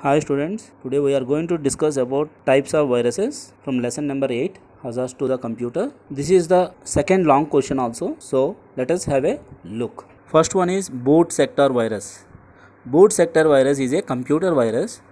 Hi students, today we are going to discuss about types of viruses from lesson number 8, hazards to the computer. This is the second long question also, so let us have a look. First one is boot sector virus. Boot sector virus is a computer virus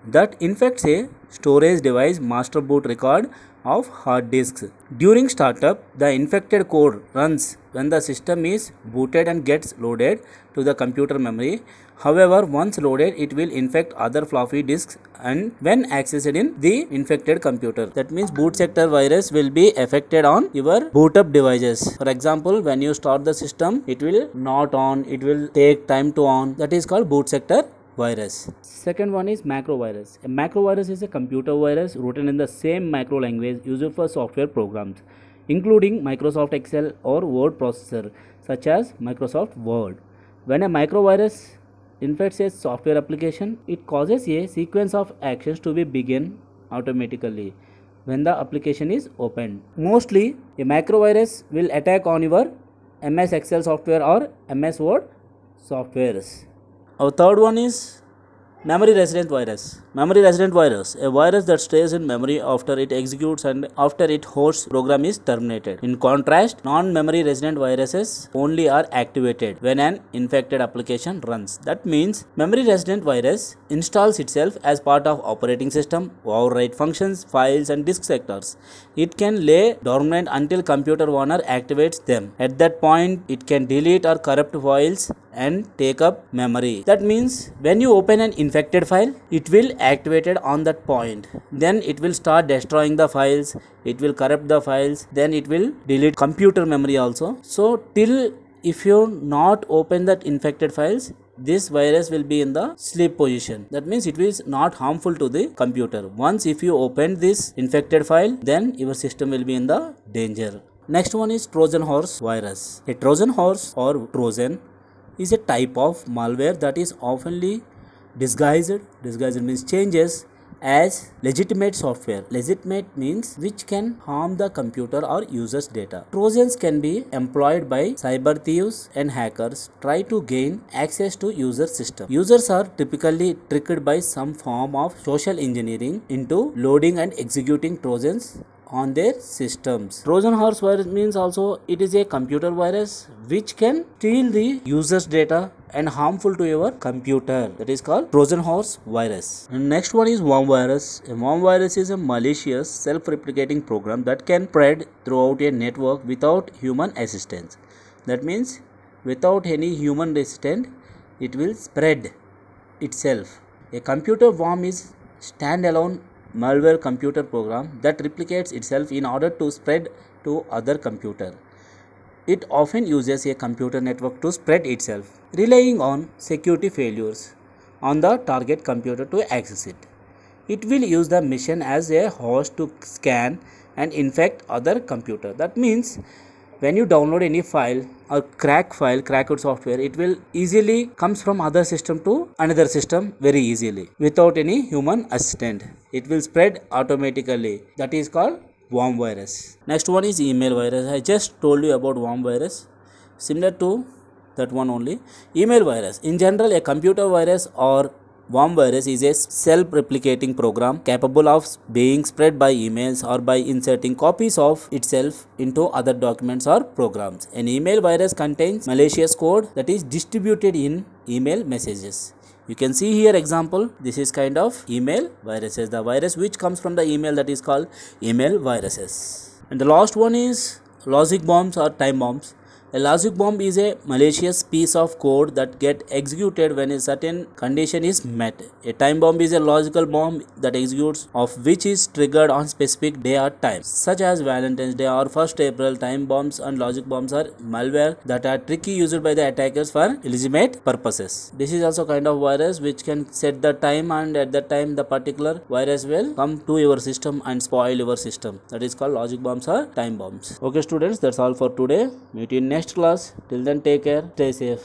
that infects a storage device master boot record of hard disks. During startup, the infected code runs when the system is booted and gets loaded to the computer memory. However, once loaded, it will infect other floppy disks and when accessed in the infected computer. That means boot sector virus will be affected on your boot up devices. For example, when you start the system, it will not on, it will take time to on. That is called boot sector virus. Second one is macro virus. A macro virus is a computer virus written in the same macro language used for software programs, including Microsoft Excel or word processor, such as Microsoft Word. When a macro virus infects a software application, it causes a sequence of actions to be begin automatically when the application is opened. Mostly, a macro virus will attack on your MS Excel software or MS Word softwares. Our third one is memory resident virus. Memory resident virus, a virus that stays in memory after it executes and after its host program is terminated. In contrast, non-memory resident viruses only are activated when an infected application runs. That means memory resident virus installs itself as part of operating system, override functions, files and disk sectors. It can lay dormant until computer owner activates them. At that point, it can delete or corrupt files and take up memory. That means when you open an infected file, it will activated on that point. Then it will start destroying the files, it will corrupt the files, then it will delete computer memory also. So till if you not open that infected files, this virus will be in the sleep position. That means it is not harmful to the computer. Once if you open this infected file, then your system will be in the danger. Next one is Trojan horse virus. A Trojan horse or Trojan is a type of malware that is oftenly disguised means changes as legitimate software. Legitimate means which can harm the computer or user's data. Trojans can be employed by cyber thieves and hackers try to gain access to user system. Users are typically tricked by some form of social engineering into loading and executing Trojans on their systems. Trojan horse virus means also it is a computer virus which can steal the user's data and harmful to your computer. That is called Trojan horse virus. And next one is worm virus. A worm virus is a malicious self-replicating program that can spread throughout a network without human assistance. That means without any human assistance, it will spread itself. A computer worm is standalone malware computer program that replicates itself in order to spread to other computer. It often uses a computer network to spread itself, relying on security failures on the target computer to access it. It will use the machine as a host to scan and infect other computer. That means when you download any file or cracked software, it will easily comes from other system to another system very easily without any human assistant. It will spread automatically. That is called worm virus. Next one is email virus. I just told you about worm virus. Similar to that one only. Email virus. In general, a computer virus or worm virus is a self-replicating program capable of being spread by emails or by inserting copies of itself into other documents or programs. An email virus contains malicious code that is distributed in email messages. You can see here example, this is kind of email viruses. The virus which comes from the email, that is called email viruses. And the last one is logic bombs or time bombs. A logic bomb is a malicious piece of code that gets executed when a certain condition is met. A time bomb is a logical bomb that executes of which is triggered on specific day or time, such as Valentine's Day or 1st April. Time bombs and logic bombs are malware that are tricky used by the attackers for illegitimate purposes. This is also kind of virus which can set the time, and at that time the particular virus will come to your system and spoil your system. That is called logic bombs or time bombs. Okay students, that's all for today. Meet you in next class. Till then, take care, stay safe.